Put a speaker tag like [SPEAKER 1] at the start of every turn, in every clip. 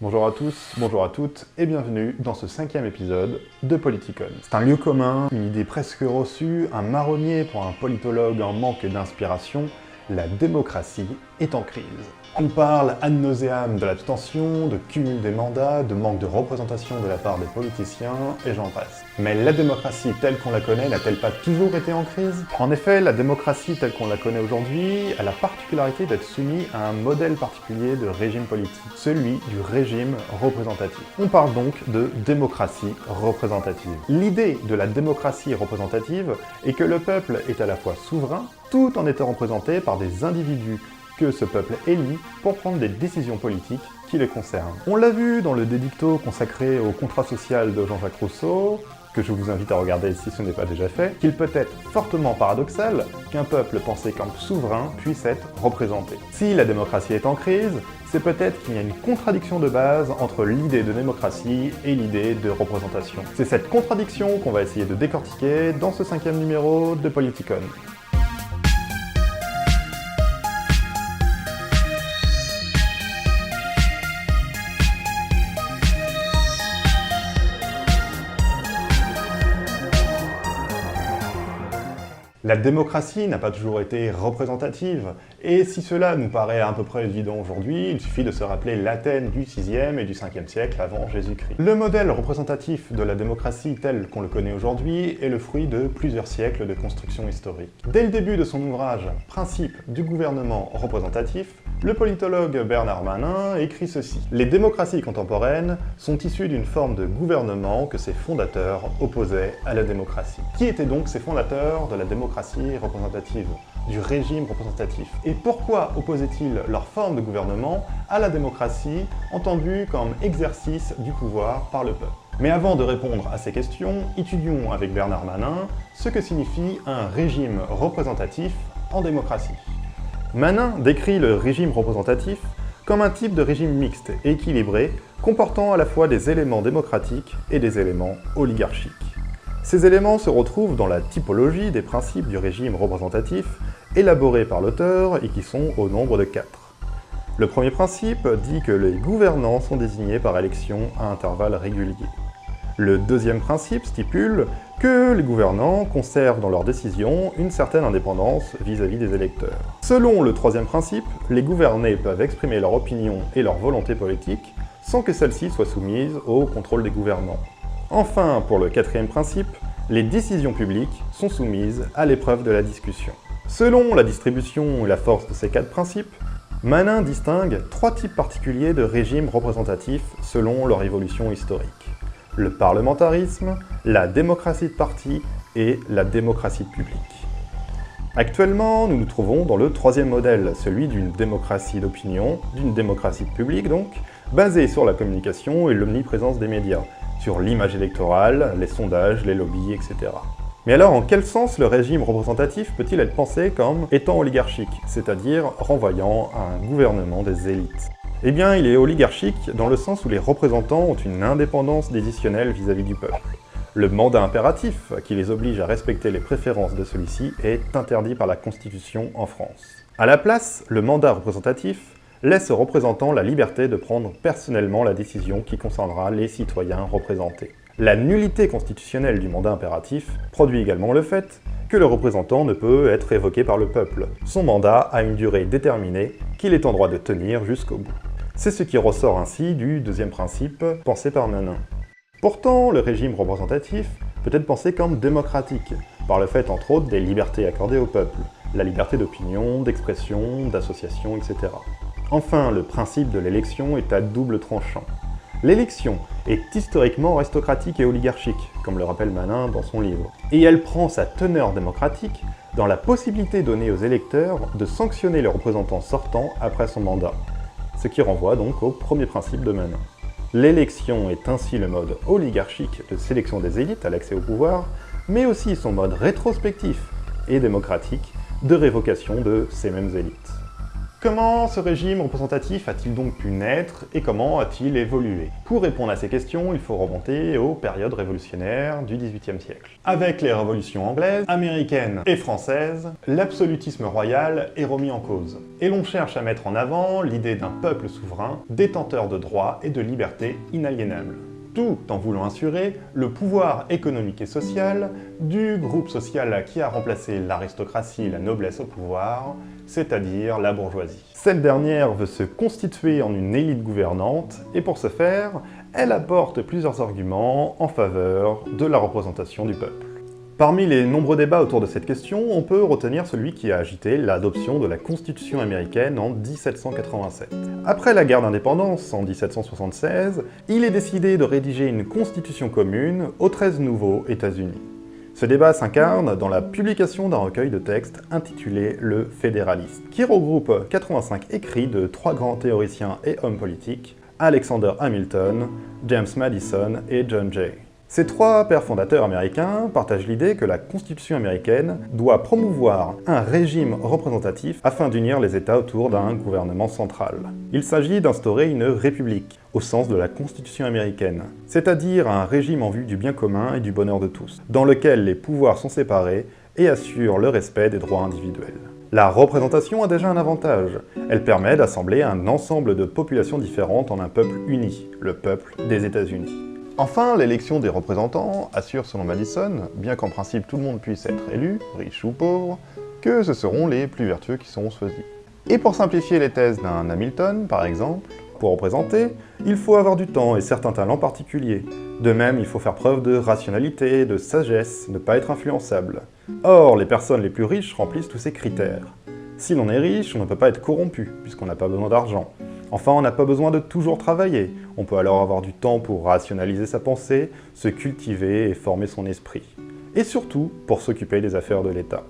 [SPEAKER 1] Bonjour à tous, bonjour à toutes, et bienvenue dans ce 5e épisode de Politicon. C'est un lieu commun, une idée presque reçue, un marronnier pour un politologue en manque d'inspiration, la démocratie est en crise. On parle ad nauseam de l'abstention, de cumul des mandats, de manque de représentation de la part des politiciens, et j'en passe. Mais la démocratie telle qu'on la connaît n'a-t-elle pas toujours été en crise? En effet, la démocratie telle qu'on la connaît aujourd'hui a la particularité d'être soumise à un modèle particulier de régime politique, celui du régime représentatif. On parle donc de démocratie représentative. L'idée de la démocratie représentative est que le peuple est à la fois souverain, tout en étant représenté par des individus que ce peuple élit pour prendre des décisions politiques qui les concernent. On l'a vu dans le dédicto consacré au contrat social de Jean-Jacques Rousseau, que je vous invite à regarder si ce n'est pas déjà fait, qu'il peut être fortement paradoxal qu'un peuple pensé comme souverain puisse être représenté. Si la démocratie est en crise, c'est peut-être qu'il y a une contradiction de base entre l'idée de démocratie et l'idée de représentation. C'est cette contradiction qu'on va essayer de décortiquer dans ce 5e numéro de Politicon. La démocratie n'a pas toujours été représentative, et si cela nous paraît à peu près évident aujourd'hui, il suffit de se rappeler l'Athènes du 6e et du 5e siècle avant Jésus-Christ. Le modèle représentatif de la démocratie tel qu'on le connaît aujourd'hui est le fruit de plusieurs siècles de construction historique. Dès le début de son ouvrage « Principes du gouvernement représentatif », le politologue Bernard Manin écrit ceci. « Les démocraties contemporaines sont issues d'une forme de gouvernement que ses fondateurs opposaient à la démocratie. » Qui étaient donc ces fondateurs de la démocratie représentative, du régime représentatif? Et pourquoi opposaient-ils leur forme de gouvernement à la démocratie, entendue comme exercice du pouvoir par le peuple? Mais avant de répondre à ces questions, étudions avec Bernard Manin ce que signifie un régime représentatif en démocratie. Manin décrit le régime représentatif comme un type de régime mixte et équilibré, comportant à la fois des éléments démocratiques et des éléments oligarchiques. Ces éléments se retrouvent dans la typologie des principes du régime représentatif, élaborés par l'auteur et qui sont au nombre de 4. Le premier principe dit que les gouvernants sont désignés par élection à intervalles réguliers. Le deuxième principe stipule que les gouvernants conservent dans leurs décisions une certaine indépendance vis-à-vis des électeurs. Selon le troisième principe, les gouvernés peuvent exprimer leur opinion et leur volonté politique sans que celle-ci soit soumise au contrôle des gouvernants. Enfin, pour le quatrième principe, les décisions publiques sont soumises à l'épreuve de la discussion. Selon la distribution et la force de ces 4 principes, Manin distingue 3 types particuliers de régimes représentatifs selon leur évolution historique. Le parlementarisme, la démocratie de parti et la démocratie publique. Actuellement, nous nous trouvons dans le troisième modèle, celui d'une démocratie d'opinion, d'une démocratie publique donc, basée sur la communication et l'omniprésence des médias, sur l'image électorale, les sondages, les lobbies, etc. Mais alors, en quel sens le régime représentatif peut-il être pensé comme étant oligarchique, c'est-à-dire renvoyant à un gouvernement des élites? Eh bien, il est oligarchique dans le sens où les représentants ont une indépendance décisionnelle vis-à-vis du peuple. Le mandat impératif, qui les oblige à respecter les préférences de celui-ci, est interdit par la Constitution en France. À la place, le mandat représentatif laisse aux représentants la liberté de prendre personnellement la décision qui concernera les citoyens représentés. La nullité constitutionnelle du mandat impératif produit également le fait que le représentant ne peut être révoqué par le peuple. Son mandat a une durée déterminée qu'il est en droit de tenir jusqu'au bout. C'est ce qui ressort ainsi du deuxième principe pensé par Manin. Pourtant, le régime représentatif peut être pensé comme démocratique, par le fait entre autres des libertés accordées au peuple, la liberté d'opinion, d'expression, d'association, etc. Enfin, le principe de l'élection est à double tranchant. L'élection est historiquement aristocratique et oligarchique, comme le rappelle Manin dans son livre, et elle prend sa teneur démocratique dans la possibilité donnée aux électeurs de sanctionner les représentants sortants après son mandat, ce qui renvoie donc au premier principe de Manin. L'élection est ainsi le mode oligarchique de sélection des élites à l'accès au pouvoir, mais aussi son mode rétrospectif et démocratique de révocation de ces mêmes élites. Comment ce régime représentatif a-t-il donc pu naître et comment a-t-il évolué? Pour répondre à ces questions, il faut remonter aux périodes révolutionnaires du XVIIIe siècle. Avec les révolutions anglaises, américaines et françaises, l'absolutisme royal est remis en cause. Et l'on cherche à mettre en avant l'idée d'un peuple souverain, détenteur de droits et de libertés inaliénables, tout en voulant assurer le pouvoir économique et social du groupe social qui a remplacé l'aristocratie et la noblesse au pouvoir, c'est-à-dire la bourgeoisie. Cette dernière veut se constituer en une élite gouvernante, et pour ce faire, elle apporte plusieurs arguments en faveur de la représentation du peuple. Parmi les nombreux débats autour de cette question, on peut retenir celui qui a agité l'adoption de la Constitution américaine en 1787. Après la guerre d'indépendance en 1776, il est décidé de rédiger une constitution commune aux 13 nouveaux États-Unis. Ce débat s'incarne dans la publication d'un recueil de textes intitulé « Le Fédéraliste », qui regroupe 85 écrits de 3 grands théoriciens et hommes politiques, Alexander Hamilton, James Madison et John Jay. Ces 3 pères fondateurs américains partagent l'idée que la Constitution américaine doit promouvoir un régime représentatif afin d'unir les États autour d'un gouvernement central. Il s'agit d'instaurer une république, au sens de la Constitution américaine, c'est-à-dire un régime en vue du bien commun et du bonheur de tous, dans lequel les pouvoirs sont séparés et assurent le respect des droits individuels. La représentation a déjà un avantage. Elle permet d'assembler un ensemble de populations différentes en un peuple uni, le peuple des États-Unis. Enfin, l'élection des représentants assure, selon Madison, bien qu'en principe tout le monde puisse être élu, riche ou pauvre, que ce seront les plus vertueux qui seront choisis. Et pour simplifier les thèses d'un Hamilton, par exemple, pour représenter, il faut avoir du temps et certains talents particuliers. De même, il faut faire preuve de rationalité, de sagesse, ne pas être influençable. Or, les personnes les plus riches remplissent tous ces critères. Si l'on est riche, on ne peut pas être corrompu, puisqu'on n'a pas besoin d'argent. Enfin, on n'a pas besoin de toujours travailler. On peut alors avoir du temps pour rationaliser sa pensée, se cultiver et former son esprit. Et surtout, pour s'occuper des affaires de l'État.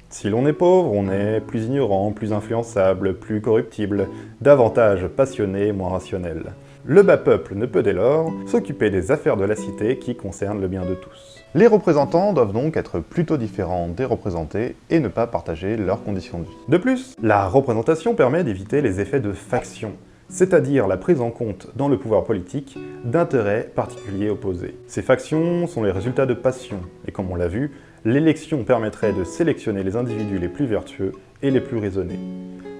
[SPEAKER 1] Si l'on est pauvre, on est plus ignorant, plus influençable, plus corruptible, davantage passionné, moins rationnel. Le bas peuple ne peut dès lors s'occuper des affaires de la cité qui concernent le bien de tous. Les représentants doivent donc être plutôt différents des représentés et ne pas partager leurs conditions de vie. De plus, la représentation permet d'éviter les effets de faction, c'est-à-dire la prise en compte dans le pouvoir politique d'intérêts particuliers opposés. Ces factions sont les résultats de passions, et comme on l'a vu, l'élection permettrait de sélectionner les individus les plus vertueux et les plus raisonnés.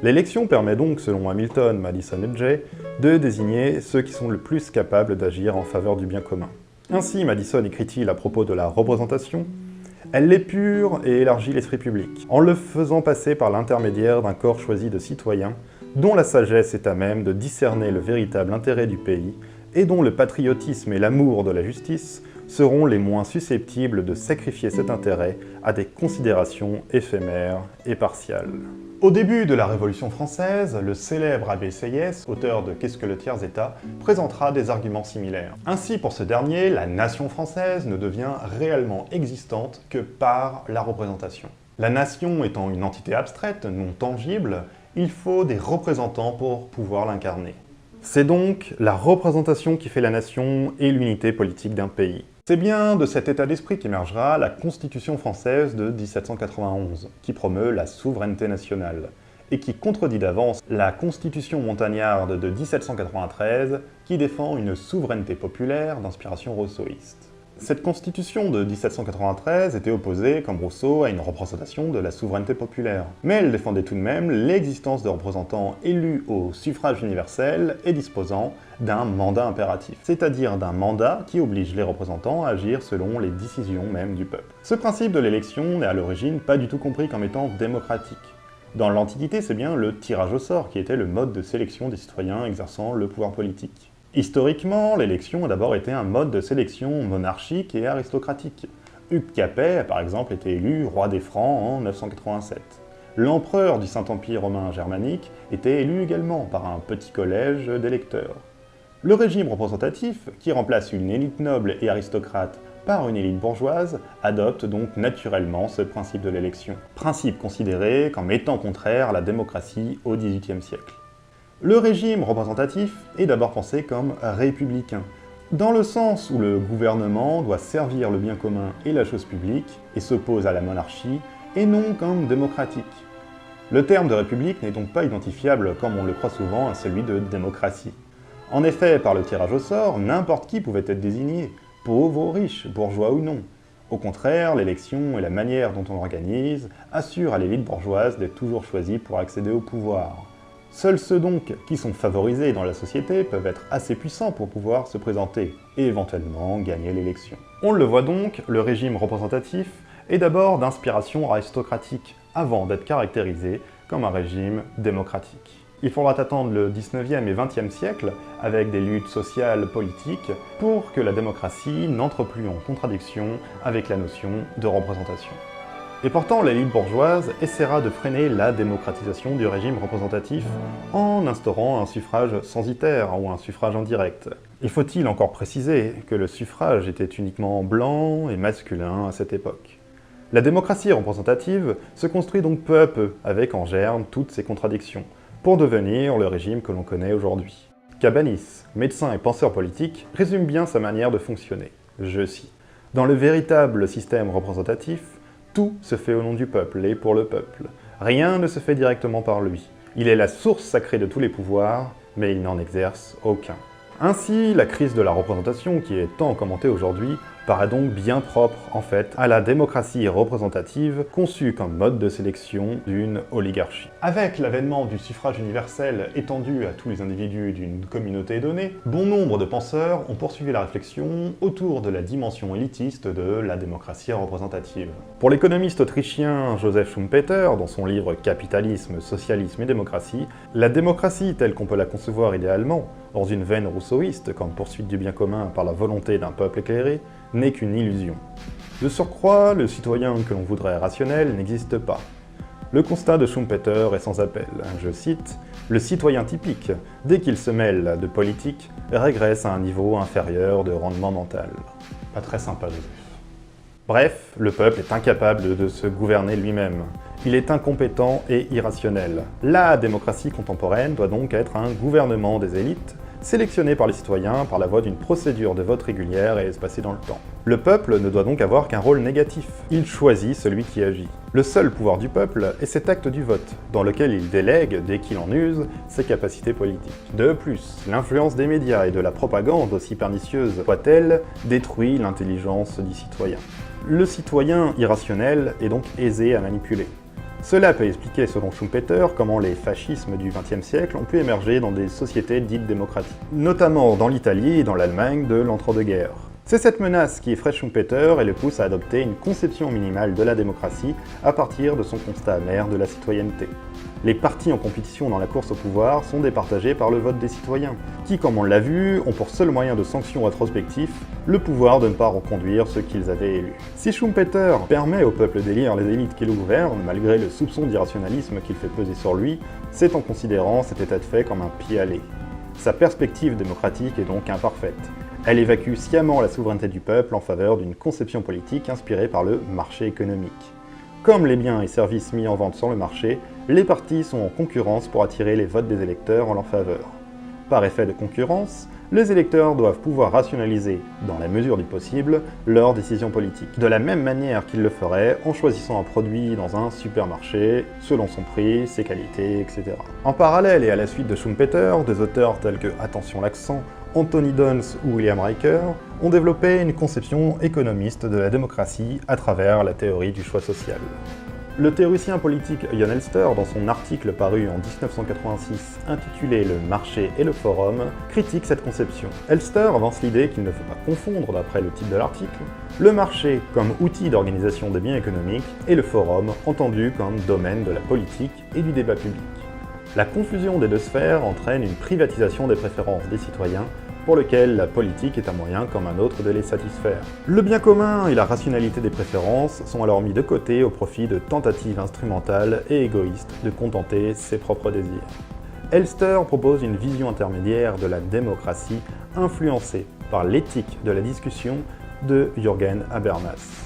[SPEAKER 1] L'élection permet donc, selon Hamilton, Madison et Jay, de désigner ceux qui sont le plus capables d'agir en faveur du bien commun. Ainsi, Madison écrit-il à propos de la représentation, « Elle l'épure et élargit l'esprit public, en le faisant passer par l'intermédiaire d'un corps choisi de citoyens, dont la sagesse est à même de discerner le véritable intérêt du pays, et dont le patriotisme et l'amour de la justice seront les moins susceptibles de sacrifier cet intérêt à des considérations éphémères et partiales. » Au début de la Révolution française, le célèbre abbé Sieyès, auteur de « Qu'est-ce que le tiers-État ?», présentera des arguments similaires. Ainsi, pour ce dernier, la nation française ne devient réellement existante que par la représentation. La nation étant une entité abstraite, non tangible, il faut des représentants pour pouvoir l'incarner. C'est donc la représentation qui fait la nation et l'unité politique d'un pays. C'est bien de cet état d'esprit qu'émergera la Constitution française de 1791, qui promeut la souveraineté nationale, et qui contredit d'avance la Constitution montagnarde de 1793, qui défend une souveraineté populaire d'inspiration rousseauiste. Cette constitution de 1793 était opposée, comme Rousseau, à une représentation de la souveraineté populaire. Mais elle défendait tout de même l'existence de représentants élus au suffrage universel et disposant d'un mandat impératif, c'est-à-dire d'un mandat qui oblige les représentants à agir selon les décisions même du peuple. Ce principe de l'élection n'est à l'origine pas du tout compris comme étant démocratique. Dans l'Antiquité, c'est bien le tirage au sort qui était le mode de sélection des citoyens exerçant le pouvoir politique. Historiquement, l'élection a d'abord été un mode de sélection monarchique et aristocratique. Hugues Capet, par exemple, était élu roi des Francs en 987. L'empereur du Saint-Empire romain germanique était élu également par un petit collège d'électeurs. Le régime représentatif, qui remplace une élite noble et aristocrate par une élite bourgeoise, adopte donc naturellement ce principe de l'élection. Principe considéré comme étant contraire à la démocratie au XVIIIe siècle. Le régime représentatif est d'abord pensé comme républicain, dans le sens où le gouvernement doit servir le bien commun et la chose publique, et s'oppose à la monarchie, et non comme démocratique. Le terme de république n'est donc pas identifiable, comme on le croit souvent, à celui de démocratie. En effet, par le tirage au sort, n'importe qui pouvait être désigné, pauvre ou riche, bourgeois ou non. Au contraire, l'élection et la manière dont on l'organise assurent à l'élite bourgeoise d'être toujours choisie pour accéder au pouvoir. Seuls ceux donc qui sont favorisés dans la société peuvent être assez puissants pour pouvoir se présenter et éventuellement gagner l'élection. On le voit donc, le régime représentatif est d'abord d'inspiration aristocratique avant d'être caractérisé comme un régime démocratique. Il faudra attendre le 19e et 20e siècle, avec des luttes sociales politiques, pour que la démocratie n'entre plus en contradiction avec la notion de représentation. Et pourtant, l'élite bourgeoise essaiera de freiner la démocratisation du régime représentatif en instaurant un suffrage censitaire ou un suffrage indirect. Et faut-il encore préciser que le suffrage était uniquement blanc et masculin à cette époque? La démocratie représentative se construit donc peu à peu, avec en germe toutes ces contradictions, pour devenir le régime que l'on connaît aujourd'hui. Cabanis, médecin et penseur politique, résume bien sa manière de fonctionner. Je cite : « Dans le véritable système représentatif, tout se fait au nom du peuple et pour le peuple. Rien ne se fait directement par lui. Il est la source sacrée de tous les pouvoirs, mais il n'en exerce aucun. » Ainsi, la crise de la représentation, qui est tant commentée aujourd'hui, paraît donc bien propre, en fait, à la démocratie représentative conçue comme mode de sélection d'une oligarchie. Avec l'avènement du suffrage universel étendu à tous les individus d'une communauté donnée, bon nombre de penseurs ont poursuivi la réflexion autour de la dimension élitiste de la démocratie représentative. Pour l'économiste autrichien Joseph Schumpeter, dans son livre « Capitalisme, socialisme et démocratie », la démocratie telle qu'on peut la concevoir idéalement, dans une veine rousseauiste comme poursuite du bien commun par la volonté d'un peuple éclairé, n'est qu'une illusion. De surcroît, le citoyen que l'on voudrait rationnel n'existe pas. Le constat de Schumpeter est sans appel. Je cite : « Le citoyen typique, dès qu'il se mêle de politique, régresse à un niveau inférieur de rendement mental. » Pas très sympa, Joseph. Bref, le peuple est incapable de se gouverner lui-même. Il est incompétent et irrationnel. La démocratie contemporaine doit donc être un gouvernement des élites, sélectionné par les citoyens par la voie d'une procédure de vote régulière et espacée dans le temps. Le peuple ne doit donc avoir qu'un rôle négatif. Il choisit celui qui agit. Le seul pouvoir du peuple est cet acte du vote, dans lequel il délègue, dès qu'il en use, ses capacités politiques. De plus, l'influence des médias et de la propagande, aussi pernicieuse soit-elle, détruit l'intelligence du citoyen. Le citoyen irrationnel est donc aisé à manipuler. Cela peut expliquer, selon Schumpeter, comment les fascismes du XXe siècle ont pu émerger dans des sociétés dites démocratiques, notamment dans l'Italie et dans l'Allemagne de l'entre-deux-guerres. C'est cette menace qui effraie Schumpeter et le pousse à adopter une conception minimale de la démocratie à partir de son constat amer de la citoyenneté. Les partis en compétition dans la course au pouvoir sont départagés par le vote des citoyens, qui, comme on l'a vu, ont pour seul moyen de sanction rétrospectif le pouvoir de ne pas reconduire ceux qu'ils avaient élus. Si Schumpeter permet au peuple d'élire les élites qui le gouvernent, malgré le soupçon d'irrationalisme qu'il fait peser sur lui, c'est en considérant cet état de fait comme un pis-aller. Sa perspective démocratique est donc imparfaite. Elle évacue sciemment la souveraineté du peuple en faveur d'une conception politique inspirée par le marché économique. Comme les biens et services mis en vente sur le marché, les partis sont en concurrence pour attirer les votes des électeurs en leur faveur. Par effet de concurrence, les électeurs doivent pouvoir rationaliser, dans la mesure du possible, leurs décisions politiques, de la même manière qu'ils le feraient en choisissant un produit dans un supermarché, selon son prix, ses qualités, etc. En parallèle et à la suite de Schumpeter, des auteurs tels que, attention l'accent, Anthony Dons ou William Riker ont développé une conception économiste de la démocratie à travers la théorie du choix social. Le théoricien politique Jon Elster, dans son article paru en 1986 intitulé « Le marché et le forum », critique cette conception. Elster avance l'idée qu'il ne faut pas confondre, d'après le titre de l'article, le marché comme outil d'organisation des biens économiques et le forum entendu comme domaine de la politique et du débat public. La confusion des deux sphères entraîne une privatisation des préférences des citoyens pour lequel la politique est un moyen comme un autre de les satisfaire. Le bien commun et la rationalité des préférences sont alors mis de côté au profit de tentatives instrumentales et égoïstes de contenter ses propres désirs. Elster propose une vision intermédiaire de la démocratie influencée par l'éthique de la discussion de Jürgen Habermas.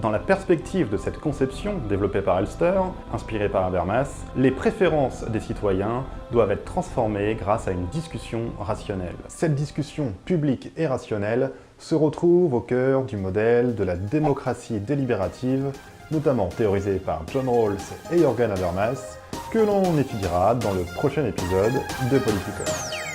[SPEAKER 1] Dans la perspective de cette conception développée par Elster, inspirée par Habermas, les préférences des citoyens doivent être transformées grâce à une discussion rationnelle. Cette discussion publique et rationnelle se retrouve au cœur du modèle de la démocratie délibérative notamment théorisés par John Rawls et Jürgen Habermas, que l'on étudiera dans le prochain épisode de Politicon.